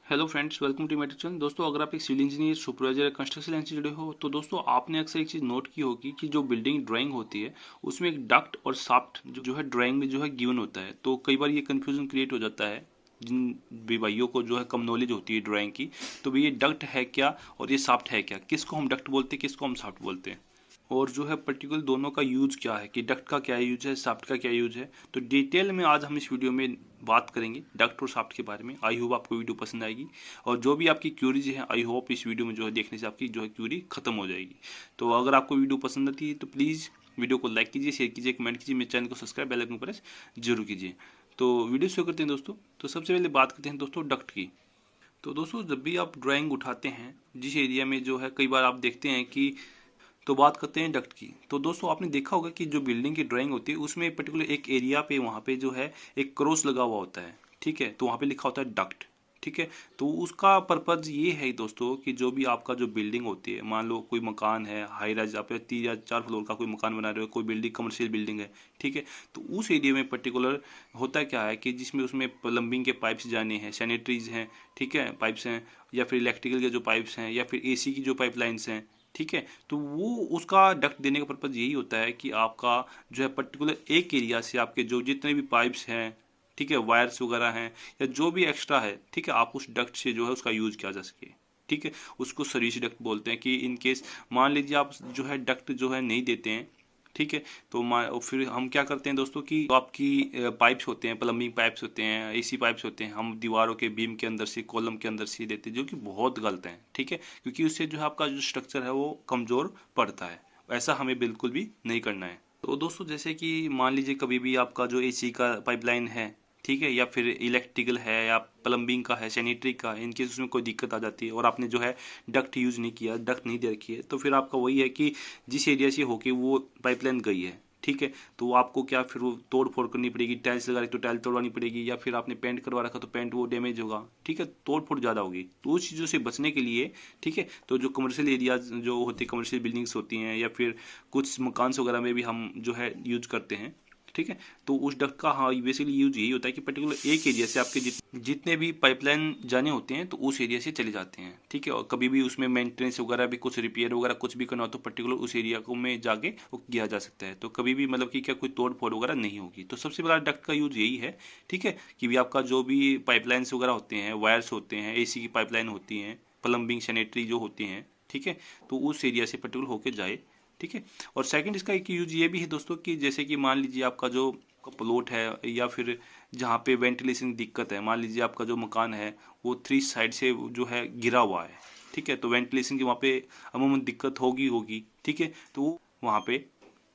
Hello friends, welcome to मेरे चैनल। दोस्तों, अगर आप एक civil engineer, supervisor, construction line से जुड़े हो तो दोस्तों आपने अक्सर एक चीज़ नोट की होगी कि जो बिल्डिंग ड्राइंग होती है उसमें एक डक्ट और शाफ्ट जो है ड्राइंग में जो है गिवन होता है। तो कई बार ये कंफ्यूजन क्रिएट हो जाता है जिन भी भाइयों को जो है कम नॉलेज होती है ड्राइंग की। तो भाई ये डक्ट है क्या और ये शाफ्ट है क्या, किसको हम डक्ट बोलते हैं, किसको हम शाफ्ट बोलते हैं, और जो है पर्टिकुलर दोनों का यूज क्या है, कि डक्ट का क्या यूज है, शाफ्ट का क्या यूज है। तो डिटेल में आज हम इस वीडियो में बात करेंगे डक्ट और शाफ्ट के बारे में। आई होप आपको वीडियो पसंद आएगी और जो भी आपकी क्यूरीज है आई होप इस वीडियो में जो है देखने से आपकी जो है क्यूरी खत्म हो जाएगी। तो अगर आपको वीडियो पसंद आती है तो प्लीज़ वीडियो को लाइक कीजिए, शेयर कीजिए, कमेंट कीजिए, मेरे चैनल को सब्सक्राइब, बेल आइकन प्रेस जरूर कीजिए। तो वीडियो शुरू करते हैं दोस्तों। तो सबसे पहले बात करते हैं दोस्तों डक्ट की। तो दोस्तों जब भी आप ड्राइंग उठाते हैं जिस एरिया में जो है कई बार आप देखते हैं कि, तो बात करते हैं डक्ट की। तो दोस्तों आपने देखा होगा कि जो बिल्डिंग की ड्राइंग होती है उसमें पर्टिकुलर एक एरिया पे वहाँ पे जो है एक क्रॉस लगा हुआ होता है, ठीक है। तो वहाँ पे लिखा होता है डक्ट, ठीक है। तो उसका पर्पज ये है दोस्तों कि जो भी आपका जो बिल्डिंग होती है, मान लो कोई मकान है हाई राइज, आप 3 या 4 फ्लोर का कोई मकान बना रहे हो, कोई बिल्डिंग कमर्शियल बिल्डिंग है, ठीक है। तो उस एरिया में पर्टिकुलर होता क्या है कि जिसमें उसमें प्लम्बिंग के पाइप्स जाने हैं, सैनिटरीज हैं, ठीक है, पाइप्स हैं, या फिर इलेक्ट्रिकल के जो पाइप्स हैं, या फिर एसी की जो पाइपलाइंस हैं, ठीक है। तो वो उसका डक्ट देने का पर्पज यही होता है कि आपका जो है पर्टिकुलर एक एरिया से आपके जो जितने भी पाइप्स हैं, ठीक है, वायर्स वगैरह हैं या जो भी एक्स्ट्रा है, ठीक है, आप उस डक्ट से जो है उसका यूज किया जा सके, ठीक है। उसको सर्विस डक्ट बोलते हैं कि इन केस मान लीजिए आप जो है डक्ट जो है नहीं देते हैं, ठीक है। तो फिर हम क्या करते हैं दोस्तों कि जो आपकी पाइप्स होते हैं, प्लम्बिंग पाइप्स होते हैं, एसी पाइप्स होते हैं, हम दीवारों के बीम के अंदर से, कॉलम के अंदर से देते हैं, जो कि बहुत गलत है, ठीक है। क्योंकि उससे जो है आपका जो स्ट्रक्चर है वो कमजोर पड़ता है। ऐसा हमें बिल्कुल भी नहीं करना है। तो दोस्तों जैसे कि मान लीजिए कभी भी आपका जो एसी का पाइपलाइन है, ठीक है, या फिर इलेक्ट्रिकल है या प्लम्बिंग का है, सैनिटरी का है, इनकेस उसमें कोई दिक्कत आ जाती है और आपने जो है डक्ट यूज नहीं किया, डक्ट नहीं दे रखी है, तो फिर आपका वही है कि जिस एरिया से होके वो पाइपलाइन गई है, ठीक है, तो आपको क्या फिर वो तोड़ फोड़ करनी पड़ेगी। टाइल्स लगा रही तो टाइल तोड़वानी पड़ेगी, या फिर आपने पेंट करवा रखा तो पेंट वो डैमेज होगा, ठीक है, तोड़ फोड़ ज़्यादा होगी। तो उस चीज़ों से बचने के लिए, ठीक है, तो जो कमर्शियल एरियाज जो होते हैं, कमर्शियल बिल्डिंग्स होती हैं, या फिर कुछ मकान वगैरह में भी हम जो है यूज करते हैं, ठीक है। तो उस डक्ट का हाँ बेसिकली यूज यही होता है कि पर्टिकुलर एक एरिया से आपके जितने भी पाइपलाइन जाने होते हैं तो उस एरिया से चले जाते हैं, ठीक है। और कभी भी उसमें मेंटेनेंस वगैरह भी, कुछ रिपेयर वगैरह कुछ भी करना हो तो पर्टिकुलर उस एरिया को में जाके वो किया जा सकता है। तो कभी भी मतलब कि क्या कोई तोड़ फोड़ वगैरह नहीं होगी। तो सबसे बड़ा डक्ट का यूज यही है, ठीक है, कि भी आपका जो भी पाइपलाइंस वगैरह होते हैं, वायर्स होते हैं, एसी की पाइपलाइन होती हैं, प्लम्बिंग सैनिटरी जो होती हैं, ठीक है, तो उस एरिया से पर्टिकुलर होके जाए, ठीक है। और सेकंड इसका एक यूज ये भी है दोस्तों कि जैसे कि मान लीजिए आपका जो प्लॉट है या फिर जहाँ पे वेंटिलेशन की दिक्कत है, मान लीजिए आपका जो मकान है वो 3 साइड से जो है घिरा हुआ है, ठीक है, तो वेंटिलेशन की वहाँ पे अमूमन दिक्कत होगी होगी, ठीक है। तो वहाँ पे,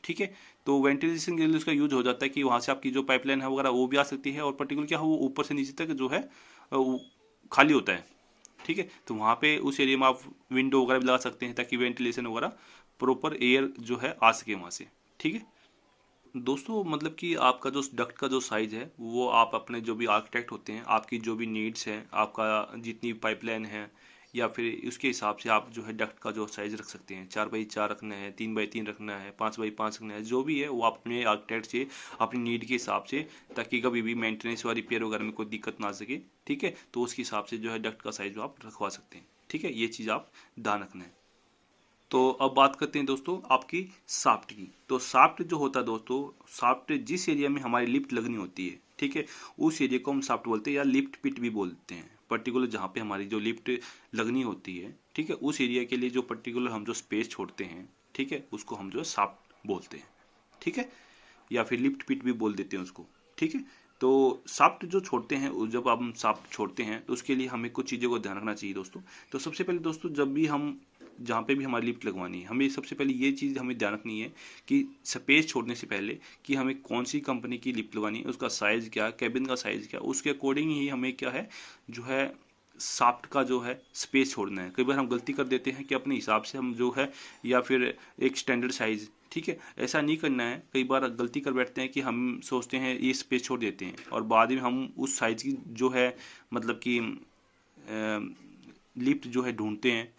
ठीक है, तो वेंटिलेशन के लिए उसका यूज हो जाता है कि वहाँ से आपकी जो पाइपलाइन है वगैरह वो भी आ सकती है, और पर्टिकुलर क्या है वो ऊपर से नीचे तक जो है वो खाली होता है, ठीक है। तो वहाँ पे उस एरिया में आप विंडो वगैरह भी लगा सकते हैं ताकि वेंटिलेशन वगैरह प्रॉपर एयर जो है आ सके वहाँ से, ठीक है। दोस्तों मतलब कि आपका जो डक्ट का जो साइज है वो आप अपने जो भी आर्किटेक्ट होते हैं, आपकी जो भी नीड्स हैं, आपका जितनी पाइपलाइन है, या फिर उसके हिसाब से आप जो है डक्ट का जो साइज रख सकते हैं। 4x4 रखना है, 3x3 रखना है, 5x5 रखना है, जो भी है वो आप अपने आर्किटेक्ट से अपनी नीड के हिसाब से, ताकि कभी भी मेंटेनेंस या रिपेयर वगैरह में कोई दिक्कत ना आ सके, ठीक है। तो उसके हिसाब से जो है डक्ट का साइज आप रखवा सकते हैं, ठीक है। ये चीज़ आप ध्यान रखना है। तो अब बात करते हैं दोस्तों आपकी शाफ्ट की। तो शाफ्ट जो होता है दोस्तों, शाफ्ट जिस एरिया में हमारी लिफ्ट लगनी होती है, ठीक है, उस एरिया को हम शाफ्ट बोलते हैं, या लिफ्ट पिट भी बोलते हैं। पर्टिकुलर जहाँ पे हमारी जो लिफ्ट लगनी होती है, ठीक है, उस एरिया के लिए जो पर्टिकुलर हम जो स्पेस छोड़ते हैं, ठीक है, उसको हम जो शाफ्ट बोलते हैं, ठीक है, या फिर लिफ्ट पिट भी बोल देते हैं उसको, ठीक है। तो शाफ्ट जो छोड़ते हैं, जब हम शाफ्ट छोड़ते हैं तो उसके लिए हमें कुछ चीज़ों को ध्यान रखना चाहिए दोस्तों। तो सबसे पहले दोस्तों जब भी हम जहाँ पे भी हमारी लिफ्ट लगवानी है, हमें सबसे पहले ये चीज़ हमें ध्यान रखनी है कि स्पेस छोड़ने से पहले कि हमें कौन सी कंपनी की लिफ्ट लगवानी है, उसका साइज़ क्या, कैबिन का साइज़ क्या, उसके अकॉर्डिंग ही हमें क्या है जो है शाफ्ट का जो है स्पेस छोड़ना है। कई बार हम गलती कर देते हैं कि अपने हिसाब से हम जो है, या फिर एक स्टैंडर्ड साइज़, ठीक है, ऐसा नहीं करना है। कई बार गलती कर बैठते हैं कि हम सोचते हैं ये स्पेस छोड़ देते हैं और बाद में हम उस साइज़ की जो है मतलब कि लिफ्ट जो है ढूंढते हैं,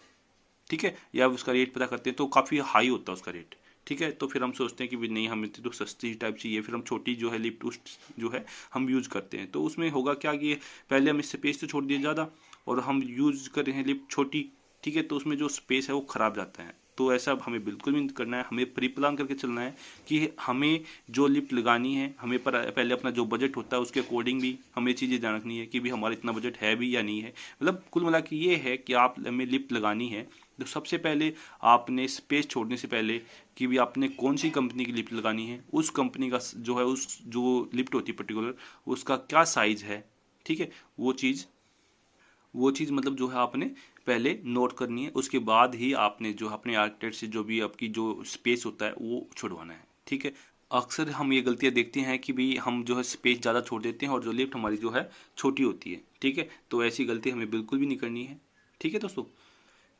ठीक है, या उसका रेट पता करते हैं तो काफ़ी हाई होता है उसका रेट, ठीक है। तो फिर हम सोचते हैं कि भी नहीं, हमें तो सस्ती टाइप चाहिए, फिर हम छोटी जो है लिफ्ट उस जो है हम यूज़ करते हैं। तो उसमें होगा क्या कि पहले हम स्पेस तो छोड़ दिए ज़्यादा, और हम यूज कर रहे हैं लिफ्ट छोटी, ठीक है, तो उसमें जो स्पेस है वो खराब जाता है। तो ऐसा हमें बिल्कुल भी नहीं करना है, हमें प्री प्लान करके चलना है कि हमें जो लिफ्ट लगानी है, हमें पहले अपना जो बजट होता है उसके अकॉर्डिंग भी हमें चीज़ें जान रखनी है कि भी हमारा इतना बजट है भी या नहीं है। मतलब कुल मिला के ये है कि आप हमें लिफ्ट लगानी है तो सबसे पहले आपने स्पेस छोड़ने से पहले कि भी आपने कौन सी कंपनी की लिफ्ट लगानी है, उस कंपनी का जो है उस जो लिफ्ट होती है पर्टिकुलर उसका क्या साइज है, ठीक है, वो चीज़ मतलब जो है आपने पहले नोट करनी है। उसके बाद ही आपने जो अपने आर्किटेक्ट से जो भी आपकी जो स्पेस होता है वो छुड़वाना है, ठीक है। अक्सर हम ये गलतियां देखते हैं कि भी हम जो है स्पेस ज़्यादा छोड़ देते हैं और जो लिफ्ट हमारी जो है छोटी होती है, ठीक है। तो ऐसी गलती हमें बिल्कुल भी नहीं करनी है, ठीक है दोस्तों।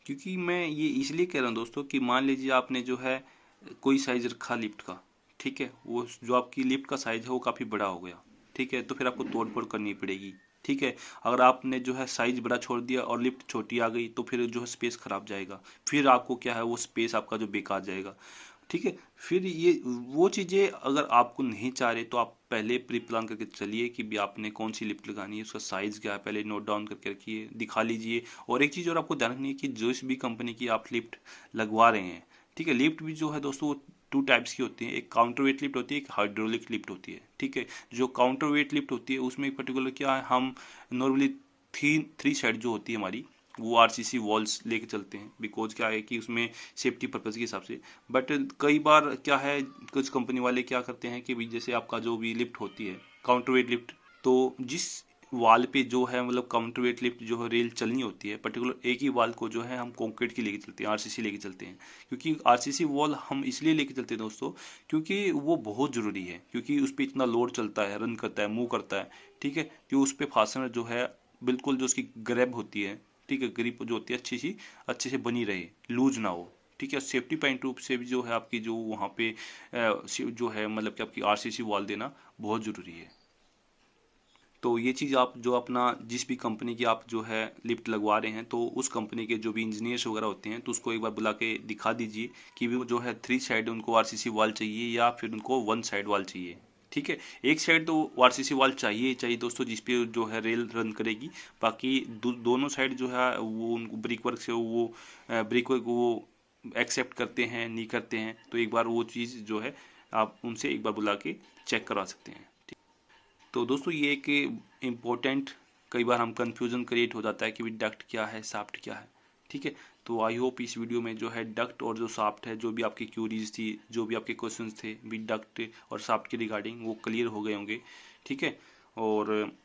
क्योंकि मैं ये इसलिए कह रहा हूँ दोस्तों कि मान लीजिए आपने जो है कोई साइज रखा लिफ्ट का, ठीक है, वो जो आपकी लिफ्ट का साइज है वो काफ़ी बड़ा हो गया, ठीक है, तो फिर आपको तोड़ फोड़ करनी पड़ेगी, ठीक है। अगर आपने जो है साइज बड़ा छोड़ दिया और लिफ्ट छोटी आ गई तो फिर जो है स्पेस खराब जाएगा, फिर आपको क्या है वो स्पेस आपका जो बेकार जाएगा, ठीक है। फिर ये वो चीज़ें अगर आपको नहीं चाह रहे तो आप पहले प्री प्लान करके चलिए कि भी आपने कौन सी लिफ्ट लगानी है, उसका साइज़ क्या है पहले नोट डाउन करके रखिए, दिखा लीजिए। और एक चीज़ और आपको ध्यान रखनी है कि जिस भी कंपनी की आप लिफ्ट लगवा रहे हैं, ठीक है, लिफ्ट भी जो है दोस्तों वो टू टाइप्स की होती है, एक काउंटर वेट लिफ्ट होती है, एक हाइड्रोलिक लिफ्ट होती है, ठीक है। जो काउंटर वेट लिफ्ट होती है उसमें एक पर्टिकुलर क्या है, हम नॉर्मली थ्री साइड जो होती है हमारी वो आरसीसी वॉल्स लेके चलते हैं, बिकॉज क्या है कि उसमें सेफ्टी पर्पज़ के हिसाब से। बट कई बार क्या है कुछ कंपनी वाले क्या करते हैं कि भाई जैसे आपका जो भी लिफ्ट होती है काउंटर वेट लिफ्ट, तो जिस वाल पे जो है मतलब काउंटर वेट लिफ्ट जो है रेल चलनी होती है पर्टिकुलर एक ही वाल को जो है हम कंक्रीट की लेके चलते हैं, आरसीसी लेके चलते हैं। क्योंकि आरसीसी वॉल हम इसलिए लेके चलते हैं दोस्तों क्योंकि वो बहुत ज़रूरी है, क्योंकि उस पर इतना लोड चलता है, रन करता है, मूव करता है, ठीक है, कि उस पर फास्टनर जो है बिल्कुल जो उसकी ग्रैब होती है, ठीक है, ग्रिप जो होती है अच्छे से बनी रहे, लूज ना हो, ठीक है। सेफ्टी पॉइंट ऑफ से भी जो है आपकी जो वहाँ पे जो है मतलब कि आपकी आरसीसी वॉल देना बहुत ज़रूरी है। तो ये चीज़ आप जो अपना जिस भी कंपनी की आप जो है लिफ्ट लगवा रहे हैं तो उस कंपनी के जो भी इंजीनियर्स वगैरह होते हैं तो उसको एक बार बुला के दिखा दीजिए कि वो जो है थ्री साइड उनको आरसीसी वॉल चाहिए या फिर उनको वन साइड वॉल चाहिए, ठीक है। एक साइड तो आरसीसी वॉल चाहिए ही चाहिए दोस्तों जिसपे जो है रेल रन करेगी, बाकी दोनों साइड जो है वो उनको ब्रिक वर्क से वो ब्रिक वर्क वो एक्सेप्ट करते हैं नहीं करते हैं, तो एक बार वो चीज़ जो है आप उनसे एक बार बुला के चेक करवा सकते हैं। तो दोस्तों ये एक इम्पोर्टेंट कई बार हम कंफ्यूजन क्रिएट हो जाता है कि डक्ट क्या है शाफ्ट क्या है, ठीक है। तो आई होप इस वीडियो में जो है डक्ट और जो शाफ्ट है जो भी आपकी क्यूरीज थी जो भी आपके क्वेश्चंस थे भी डक्ट और शाफ्ट के रिगार्डिंग वो क्लियर हो गए होंगे, ठीक है। और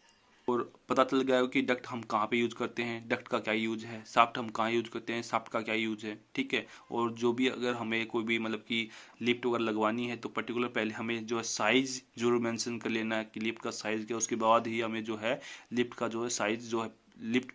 पता चल गया हो कि डक्ट हम कहाँ पे यूज करते हैं, डक्ट का क्या यूज है, शाफ्ट हम कहाँ यूज करते हैं, शाफ्ट का क्या यूज है, ठीक है। और जो भी अगर हमें कोई भी मतलब कि लिफ्ट वगैरह लगवानी है तो पर्टिकुलर पहले हमें जो है साइज जरूर मेंशन कर लेना है कि लिफ्ट का साइज क्या, उसके बाद ही हमें जो है लिफ्ट का जो है साइज जो है लिफ्ट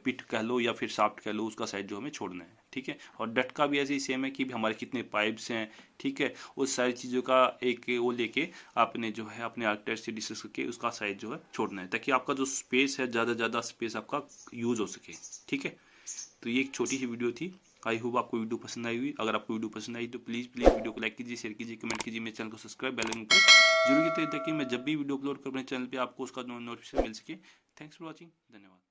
पिट कह लो या फिर शाफ्ट कह लो उसका साइज जो हमें छोड़ना है, ठीक है। और डक्ट का भी ऐसे ही सेम है कि हमारे कितने पाइप्स हैं, ठीक है, उस सारी चीज़ों का एक वो लेके आपने जो है अपने आर्किटेक्ट से डिस्कस करके उसका साइज जो है छोड़ना है ताकि आपका जो स्पेस है ज़्यादा स्पेस आपका यूज हो सके, ठीक है। तो ये एक छोटी सी वीडियो थी, आई होप आपको वीडियो पसंद आई हुई। अगर आपको वीडियो पसंद आई तो प्लीज़ वीडियो को लाइक कीजिए, शेयर कीजिए, कमेंट कीजिए, मेरे चैनल को सब्सक्राइब बेल आइकन पर जरूर कीजिए ताकि मैं जब भी वीडियो अपलोड कर अपने चैनल पे आपको उसका नोटिफिकेशन मिल सके। थैंक्स फॉर वॉचिंग, धन्यवाद।